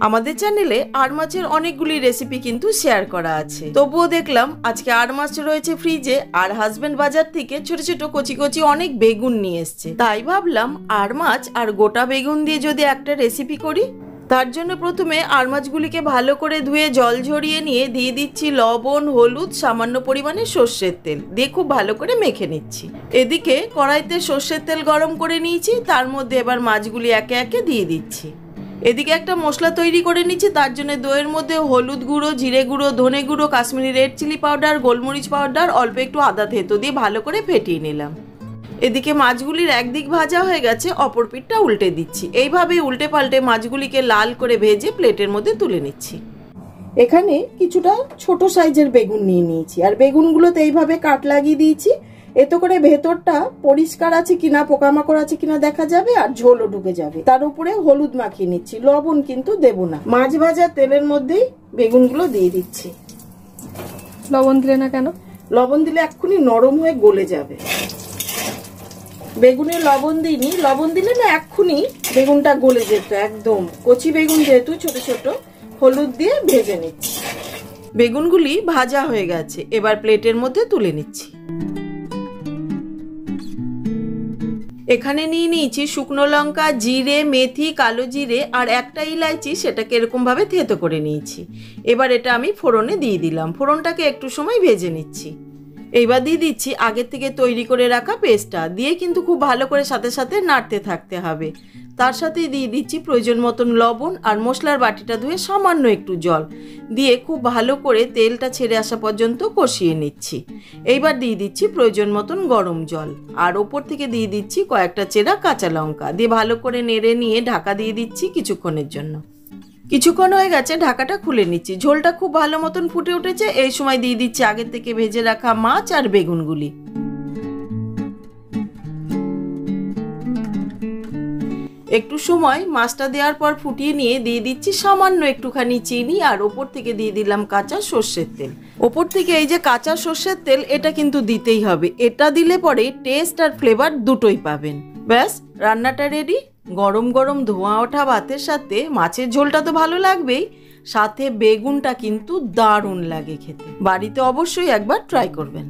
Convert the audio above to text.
আমাদের চ্যানেলে আর মাছের অনেকগুলি রেসিপি কিন্তু শেয়ার করা আছে, তবুও দেখলাম আজকে আর মাছ রয়েছে ফ্রিজে, আর হাজবেন্ড বাজার থেকে ছোট ছোট কচি কচি অনেক বেগুন নিয়ে এসছে। তাই ভাবলাম আর মাছ আর গোটা বেগুন দিয়ে যদি একটা রেসিপি করি। তার জন্য প্রথমে আর মাছগুলিকে ভালো করে ধুয়ে জল ঝরিয়ে নিয়ে দিয়ে দিচ্ছি লবণ, হলুদ, সামান্য পরিমাণে সর্ষের তেল দিয়ে খুব ভালো করে মেখে নিচ্ছি। এদিকে কড়াইতে সর্ষের তেল গরম করে নিয়েছি, তার মধ্যে এবার মাছগুলি একে একে দিয়ে দিচ্ছি। এদিকে একটা মশলা তৈরি করে নিচ্ছি, তার জন্য দইয়ের মধ্যে হলুদ গুঁড়ো, জিরে গুঁড়ো, ধনে গুঁড়ো, কাশ্মীরি রেড চিলি পাউডার, গোলমরিচ পাউডার, অল্প একটু আদা থেতো দিয়ে ভালো করে ফেটিয়ে নিলাম। এদিকে মাছগুলির একদিক ভাজা হয়ে গেছে, অপর পিঠটা উল্টে দিচ্ছি। এইভাবে উল্টে পাল্টে মাছগুলিকে লাল করে ভেজে প্লেটের মধ্যে তুলে নিচ্ছি। এখানে কিছুটা ছোট সাইজের বেগুন নিয়ে নিয়েছি, আর বেগুনগুলোতে এইভাবে কাট লাগিয়ে দিয়েছি। এতে করে ভেতরটা পরিষ্কার আছে কিনা, পোকামাকড় আছে কিনা দেখা যাবে, আর ঝোলও ঢুকে যাবে। তার উপরে হলুদ মাখিয়ে নিচ্ছি, লবণ কিন্তু দেব না। মাছ ভাজা তেলের মধ্যেই বেগুনগুলো দিয়ে দিচ্ছি। লবণ দিলে না কেন? লবণ দিলে এক্ষুনি নরম হয়ে গলে যাবে। বেগুনে লবণ দিইনি, লবণ দিলে না এক্ষুনি বেগুনটা গলে যেত একদম। কচি বেগুন যেহেতু ছোট ছোট, হলুদ দিয়ে ভেজে নিচ্ছি। বেগুনগুলি ভাজা হয়ে গেছে, এবার প্লেটের মধ্যে তুলে নিচ্ছি। এখানে নিয়ে নিয়েছি শুকনো লঙ্কা, জিরে, মেথি, কালো জিরে আর একটা ইলাইচি, সেটাকে এরকম ভাবে থেতো করে নিয়েছি। এবার এটা আমি ফোড়নে দিয়ে দিলাম। ফোড়নটাকে একটু সময় ভেজে নিচ্ছি। এইবার দিয়ে দিচ্ছি আগের থেকে তৈরি করে রাখা পেস্টটা, দিয়ে কিন্তু খুব ভালো করে সাথে সাথে নাড়তে থাকতে হবে। তার সাথে দিয়ে দিচ্ছি প্রয়োজন মতন লবণ, আর মশলার বাটিটা ধুয়ে সামান্য একটু জল দিয়ে খুব ভালো করে তেলটা ছেড়ে আসা পর্যন্ত কষিয়ে নিচ্ছি। এইবার দিয়ে দিচ্ছি প্রয়োজন মতন গরম জল, আর ওপর থেকে দিয়ে দিচ্ছি কয়েকটা চেরা কাঁচা লঙ্কা দিয়ে ভালো করে নেড়ে নিয়ে ঢাকা দিয়ে দিচ্ছি কিছুক্ষণের জন্য। কিছুক্ষণ হয়ে গেছে, ঢাকাটা খুলে নিচ্ছি। ঝোলটা খুব ভালো মতন ফুটে উঠেছে। এই সময় দিয়ে দিচ্ছি আগের থেকে ভেজে রাখা মাছ আর বেগুনগুলি। একটু সময় মাছটা দেওয়ার পর ফুটিয়ে নিয়ে দিয়ে দিচ্ছি সামান্য একটুখানি চিনি, আর ওপর থেকে দিয়ে দিলাম কাঁচা সর্ষের তেল। ওপর থেকে এই যে কাঁচা সর্ষের তেল, এটা কিন্তু দিতেই হবে। এটা দিলে পরে টেস্ট আর ফ্লেভার দুটোই পাবেন। ব্যাস, রান্নাটা রেডি। গরম গরম ধোঁয়া ওঠা ভাতের সাথে মাছের ঝোলটা তো ভালো লাগবেই, সাথে বেগুনটা কিন্তু দারুণ লাগে খেতে। বাড়িতে অবশ্যই একবার ট্রাই করবেন।